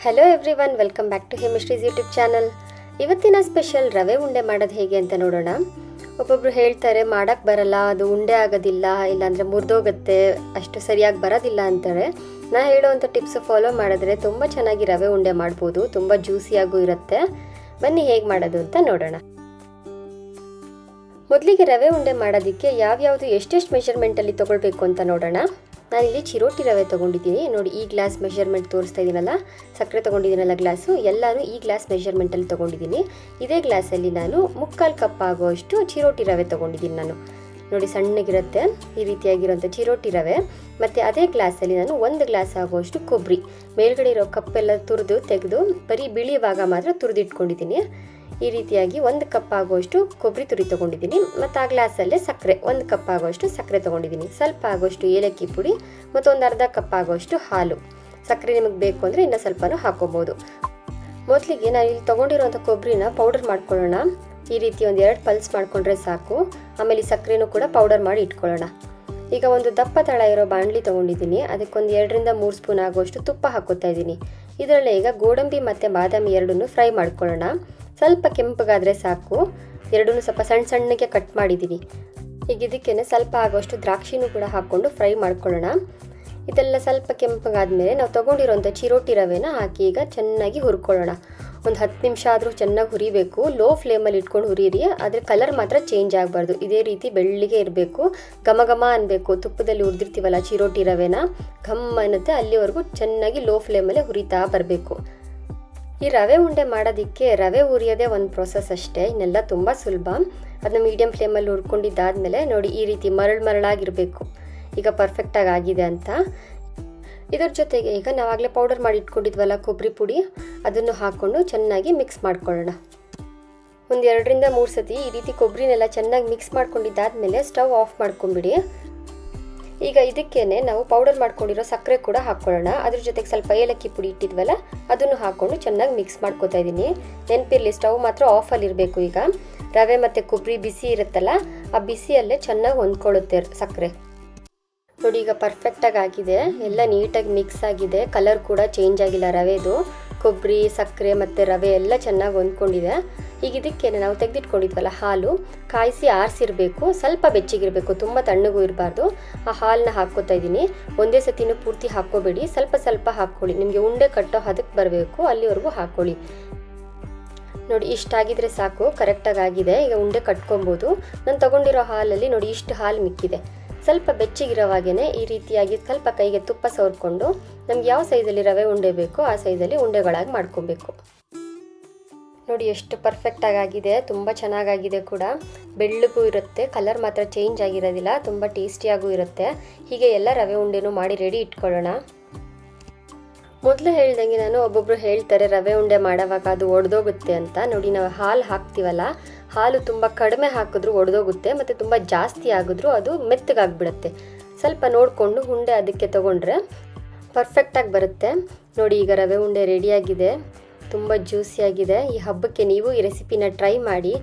Hello everyone, welcome back to Hemistries YouTube channel. ಇವತ್ತಿನ special ರವೆ ಉಂಡೆ ಮಾಡೋದು ಹೇಗೆ ಅಂತ ನೋಡೋಣ. ಒಬ್ಬೊಬ್ರು ಹೇಳ್ತಾರೆ ಮಾಡೋಕ್ಕೆ ಬರಲ್ಲ, ಅದು ಉಂಡೆ ಆಗೋದಿಲ್ಲ, ಇಲ್ಲಾಂದರೆ ಮುರಿದೋಗುತ್ತೆ, ಅಷ್ಟು ಸರಿಯಾಗಿ ಬರೋದಿಲ್ಲ ಅಂತಾರೆ. ನಾ ಹೇಳೋವಂಥ ಟಿಪ್ಸ್ ಫಾಲೋ ಮಾಡಿದ್ರೆ ತುಂಬ ಚೆನ್ನಾಗಿ ರವೆ ಉಂಡೆ ಮಾಡ್ಬೋದು, ತುಂಬ ಜ್ಯೂಸಿಯಾಗೂ ಇರುತ್ತೆ. ಬನ್ನಿ ಹೇಗೆ ಮಾಡೋದು ಅಂತ ನೋಡೋಣ. ಮೊದಲಿಗೆ ರವೆ ಉಂಡೆ ಮಾಡೋದಕ್ಕೆ ಯಾವ್ಯಾವುದು ಎಷ್ಟೆಷ್ಟು ಮೆಷರ್ಮೆಂಟಲ್ಲಿ ತೊಗೊಳ್ಬೇಕು ಅಂತ ನೋಡೋಣ. ನಾನಿಲ್ಲಿ ಚಿರೋಟಿ ರವೆ ತೊಗೊಂಡಿದ್ದೀನಿ ನೋಡಿ. ಈ ಗ್ಲಾಸ್ ಮೆಷರ್ಮೆಂಟ್ ತೋರಿಸ್ತಾ ಇದ್ದೀನಲ್ಲ, ಸಕ್ಕರೆ ತೊಗೊಂಡಿದ್ದೀನಲ್ಲ ಗ್ಲಾಸು, ಎಲ್ಲನೂ ಈ ಗ್ಲಾಸ್ ಮೆಷರ್ಮೆಂಟಲ್ಲಿ ತೊಗೊಂಡಿದ್ದೀನಿ. ಇದೇ ಗ್ಲಾಸಲ್ಲಿ ನಾನು 3/4 ಕಪ್ ಆಗುವಷ್ಟು ಚಿರೋಟಿ ರವೆ ತೊಗೊಂಡಿದ್ದೀನಿ ನಾನು ನೋಡಿ. ಸಣ್ಣಗಿರುತ್ತೆ ಈ ರೀತಿಯಾಗಿರೋಂಥ ಚಿರೋಟಿ ರವೆ. ಮತ್ತು ಅದೇ ಗ್ಲಾಸಲ್ಲಿ ನಾನು 1 ಗ್ಲಾಸ್ ಆಗುವಷ್ಟು ಕೊಬ್ಬರಿ, ಮೇಲ್ಗಡೆ ಇರೋ ಕಪ್ಪೆಲ್ಲ ತುರಿದು ತೆಗೆದು ಬರೀ ಬಿಳಿ ಭಾಗ ಮಾತ್ರ ತುರಿದಿಟ್ಕೊಂಡಿದ್ದೀನಿ. ಈ ರೀತಿಯಾಗಿ 1 ಕಪ್ ಆಗುವಷ್ಟು ಕೊಬ್ಬರಿ ತುರಿ ತೊಗೊಂಡಿದ್ದೀನಿ. ಮತ್ತು ಆ ಗ್ಲಾಸಲ್ಲೇ ಸಕ್ಕರೆ 1 ಕಪ್ ಆಗುವಷ್ಟು ಸಕ್ಕರೆ ತೊಗೊಂಡಿದ್ದೀನಿ. ಸ್ವಲ್ಪ ಆಗುವಷ್ಟು ಏಲಕ್ಕಿ ಪುಡಿ ಮತ್ತು ಒಂದು ಅರ್ಧ ಕಪ್ ಆಗುವಷ್ಟು ಹಾಲು. ಸಕ್ಕರೆ ನಿಮಗೆ ಬೇಕು ಅಂದರೆ ಇನ್ನೂ ಸ್ವಲ್ಪನೂ ಹಾಕೋಬೋದು. ಮೊದಲಿಗೆ ನಾನು ಇಲ್ಲಿ ತೊಗೊಂಡಿರೋಂಥ ಕೊಬ್ಬರಿನ ಪೌಡರ್ ಮಾಡ್ಕೊಳ್ಳೋಣ. ಈ ರೀತಿ ಒಂದು 2 ಪಲ್ಸ್ ಮಾಡಿಕೊಂಡ್ರೆ ಸಾಕು. ಆಮೇಲೆ ಈ ಸಕ್ಕರೆನೂ ಕೂಡ ಪೌಡರ್ ಮಾಡಿ ಇಟ್ಕೊಳ್ಳೋಣ. ಈಗ ಒಂದು ದಪ್ಪ ತಳ ಇರೋ ಬಾಣಲಿ ತೊಗೊಂಡಿದ್ದೀನಿ. ಅದಕ್ಕೊಂದು 2ರಿಂದ 3 ಸ್ಪೂನ್ ಆಗುವಷ್ಟು ತುಪ್ಪ ಹಾಕೋತಾ ಇದ್ದೀನಿ. ಇದರಲ್ಲೇ ಈಗ ಗೋಡಂಬಿ ಮತ್ತು ಬಾದಾಮಿ ಎರಡನ್ನೂ ಫ್ರೈ ಮಾಡ್ಕೊಳ್ಳೋಣ. ಸ್ವಲ್ಪ ಕೆಂಪಗಾದರೆ ಸಾಕು. ಎರಡನ್ನೂ ಸ್ವಲ್ಪ ಸಣ್ಣ ಸಣ್ಣಗೆ ಕಟ್ ಮಾಡಿದ್ದೀನಿ. ಈಗ ಇದಕ್ಕೇ ಸ್ವಲ್ಪ ಆಗುವಷ್ಟು ದ್ರಾಕ್ಷಿನೂ ಕೂಡ ಹಾಕ್ಕೊಂಡು ಫ್ರೈ ಮಾಡ್ಕೊಳ್ಳೋಣ. ಇದೆಲ್ಲ ಸ್ವಲ್ಪ ಕೆಂಪಗಾದ್ಮೇಲೆ ನಾವು ತೊಗೊಂಡಿರೋಂಥ ಚಿರೋಟಿ ರವೆನ ಹಾಕಿ ಈಗ ಚೆನ್ನಾಗಿ ಹುರ್ಕೊಳ್ಳೋಣ. ಒಂದು 10 ನಿಮಿಷ ಆದರೂ ಚೆನ್ನಾಗಿ ಹುರಿಬೇಕು. ಲೋ ಫ್ಲೇಮಲ್ಲಿ ಇಟ್ಕೊಂಡು ಹುರಿಯಿರಿ, ಆದರೆ ಕಲರ್ ಮಾತ್ರ ಚೇಂಜ್ ಆಗಬಾರ್ದು. ಇದೇ ರೀತಿ ಬೆಳ್ಳಿಗೆ ಇರಬೇಕು, ಘಮ ಘಮ ಅನ್ನಬೇಕು. ತುಪ್ಪದಲ್ಲಿ ಹುರಿದಿರ್ತೀವಲ್ಲ ಚಿರೋಟಿ ರವೆನ, ಘಮ್ ಅನ್ನತ್ತೆ. ಅಲ್ಲಿವರೆಗೂ ಚೆನ್ನಾಗಿ ಲೋ ಫ್ಲೇಮಲ್ಲೇ ಹುರಿತಾ ಬರಬೇಕು. ಈ ರವೆ ಉಂಡೆ ಮಾಡೋದಕ್ಕೆ ರವೆ ಹುರಿಯೋದೇ ಒಂದು ಪ್ರೋಸೆಸ್ ಅಷ್ಟೇ, ಇನ್ನೆಲ್ಲ ತುಂಬ ಸುಲಭ. ಅದನ್ನ ಮೀಡಿಯಮ್ ಫ್ಲೇಮಲ್ಲಿ ಹುರ್ಕೊಂಡಿದ್ದಾದಮೇಲೆ ನೋಡಿ ಈ ರೀತಿ ಮರಳಾಗಿರಬೇಕು. ಈಗ ಪರ್ಫೆಕ್ಟಾಗಿ ಆಗಿದೆ ಅಂತ. ಇದ್ರ ಜೊತೆಗೆ ಈಗ ನಾವಾಗಲೇ ಪೌಡರ್ ಮಾಡಿ ಇಟ್ಕೊಂಡಿದ್ವಲ್ಲ ಕೊಬ್ಬರಿ ಪುಡಿ, ಅದನ್ನು ಹಾಕ್ಕೊಂಡು ಚೆನ್ನಾಗಿ ಮಿಕ್ಸ್ ಮಾಡ್ಕೊಳ್ಳೋಣ. ಒಂದು 2ರಿಂದ 3 ಸತಿ ಈ ರೀತಿ ಕೊಬ್ಬರಿನೆಲ್ಲ ಚೆನ್ನಾಗಿ ಮಿಕ್ಸ್ ಮಾಡ್ಕೊಂಡಿದ್ದಾದಮೇಲೆ ಸ್ಟವ್ ಆಫ್ ಮಾಡ್ಕೊಂಬಿಡಿ. ಈಗ ಇದಕ್ಕೇನೆ ನಾವು ಪೌಡರ್ ಮಾಡ್ಕೊಂಡಿರೋ ಸಕ್ಕರೆ ಕೂಡ ಹಾಕ್ಕೊಳ್ಳೋಣ. ಅದ್ರ ಜೊತೆಗೆ ಸ್ವಲ್ಪ ಏಲಕ್ಕಿ ಪುಡಿ ಇಟ್ಟಿದ್ವಲ್ಲ ಅದನ್ನು ಹಾಕ್ಕೊಂಡು ಚೆನ್ನಾಗಿ ಮಿಕ್ಸ್ ಮಾಡ್ಕೊತಾ ಇದ್ದೀನಿ. ನೆನಪಿರಲಿ, ಸ್ಟವ್ ಮಾತ್ರ ಆಫಲ್ಲಿರಬೇಕು. ಈಗ ರವೆ ಮತ್ತು ಕೊಬ್ಬರಿ ಬಿಸಿ ಇರುತ್ತಲ್ಲ, ಆ ಬಿಸಿಯಲ್ಲೇ ಚೆನ್ನಾಗಿ ಹೊಂದ್ಕೊಳ್ಳುತ್ತೆ ಸಕ್ಕರೆ. ನೋಡಿ ಈಗ ಪರ್ಫೆಕ್ಟಾಗಿ ಆಗಿದೆ, ಎಲ್ಲ ನೀಟಾಗಿ ಮಿಕ್ಸ್ ಆಗಿದೆ. ಕಲರ್ ಕೂಡ ಚೇಂಜ್ ಆಗಿಲ್ಲ ರವೆದು. ಕೊಬ್ಬರಿ, ಸಕ್ಕರೆ ಮತ್ತು ರವೆ ಎಲ್ಲ ಚೆನ್ನಾಗಿ ಹೊಂದ್ಕೊಂಡಿದೆ. ಈಗ ಇದಕ್ಕೇನೆ ನಾವು ತೆಗೆದಿಟ್ಕೊಂಡಿದ್ವಲ್ಲ ಹಾಲು, ಕಾಯಿಸಿ ಆರಿಸಿರಬೇಕು. ಸ್ವಲ್ಪ ಬೆಚ್ಚಗಿರಬೇಕು, ತುಂಬ ತಣ್ಣಗೂ ಇರಬಾರ್ದು. ಆ ಹಾಲನ್ನ ಹಾಕ್ಕೋತಾ ಇದ್ದೀನಿ. ಒಂದೇ ಸತಿನೂ ಪೂರ್ತಿ ಹಾಕ್ಕೋಬೇಡಿ, ಸ್ವಲ್ಪ ಸ್ವಲ್ಪ ಹಾಕ್ಕೊಳ್ಳಿ. ನಿಮಗೆ ಉಂಡೆ ಕಟ್ಟೋ ಹದಕ್ಕೆ ಬರಬೇಕು, ಅಲ್ಲಿವರೆಗೂ ಹಾಕ್ಕೊಳ್ಳಿ. ನೋಡಿ ಇಷ್ಟಾಗಿದ್ರೆ ಸಾಕು, ಕರೆಕ್ಟಾಗಿ ಆಗಿದೆ. ಈಗ ಉಂಡೆ ಕಟ್ಕೊಬೋದು. ನಾನು ತೊಗೊಂಡಿರೋ ಹಾಲಲ್ಲಿ ನೋಡಿ ಇಷ್ಟು ಹಾಲು ಮಿಕ್ಕಿದೆ. ಸ್ವಲ್ಪ ಬೆಚ್ಚಗಿರೋವಾಗೇ ಈ ರೀತಿಯಾಗಿ ಸ್ವಲ್ಪ ಕೈಗೆ ತುಪ್ಪ ಸವರ್ಕೊಂಡು ನಮ್ಗೆ ಯಾವ ಸೈಜಲ್ಲಿ ರವೆ ಉಂಡೆ ಬೇಕೋ ಆ ಸೈಜಲ್ಲಿ ಉಂಡೆಗಳಾಗಿ ಮಾಡ್ಕೊಬೇಕು. ನೋಡಿ ಎಷ್ಟು ಪರ್ಫೆಕ್ಟಾಗಿ ಆಗಿದೆ, ತುಂಬ ಚೆನ್ನಾಗಾಗಿದೆ ಕೂಡ. ಬೆಳ್ಳಗೂ ಇರುತ್ತೆ, ಕಲರ್ ಮಾತ್ರ ಚೇಂಜ್ ಆಗಿರೋದಿಲ್ಲ, ತುಂಬ ಟೇಸ್ಟಿಯಾಗೂ ಇರುತ್ತೆ. ಹೀಗೆ ಎಲ್ಲ ರವೆ ಉಂಡೆನೂ ಮಾಡಿ ರೆಡಿ ಇಟ್ಕೊಳ್ಳೋಣ. ಮೊದಲು ಹೇಳ್ದಂಗೆ ನಾನು ಒಬ್ಬೊಬ್ರು ಹೇಳ್ತಾರೆ ರವೆ ಉಂಡೆ ಮಾಡೋವಾಗ ಅದು ಒಡೆದೋಗುತ್ತೆ ಅಂತ. ನೋಡಿ ನಾವು ಹಾಲು ಹಾಕ್ತೀವಲ್ಲ, ಹಾಲು ತುಂಬ ಕಡಿಮೆ ಹಾಕಿದ್ರೂ ಒಡೆದೋಗುತ್ತೆ, ಮತ್ತು ತುಂಬ ಜಾಸ್ತಿ ಆಗಿದ್ರೂ ಅದು ಮೆತ್ತಗಾಗ್ಬಿಡುತ್ತೆ. ಸ್ವಲ್ಪ ನೋಡಿಕೊಂಡು ಉಂಡೆ ಅದಕ್ಕೆ ತೊಗೊಂಡ್ರೆ ಪರ್ಫೆಕ್ಟಾಗಿ ಬರುತ್ತೆ. ನೋಡಿ ಈಗ ರವೆ ಉಂಡೆ ರೆಡಿಯಾಗಿದೆ, ತುಂಬ ಜ್ಯೂಸಿಯಾಗಿದೆ. ಈ ಹಬ್ಬಕ್ಕೆ ನೀವು ಈ ರೆಸಿಪಿನ ಟ್ರೈ ಮಾಡಿ,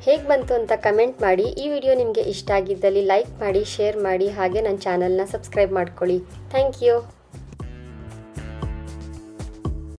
ಹೇಗೆ ಬಂತು ಅಂತ ಕಮೆಂಟ್ ಮಾಡಿ. ಈ ವಿಡಿಯೋ ನಿಮಗೆ ಇಷ್ಟ ಆಗಿದ್ದಲ್ಲಿ ಲೈಕ್ ಮಾಡಿ, ಶೇರ್ ಮಾಡಿ, ಹಾಗೆ ನನ್ನ ಚಾನಲ್ನ ಸಬ್ಸ್ಕ್ರೈಬ್ ಮಾಡ್ಕೊಳ್ಳಿ. Thank you.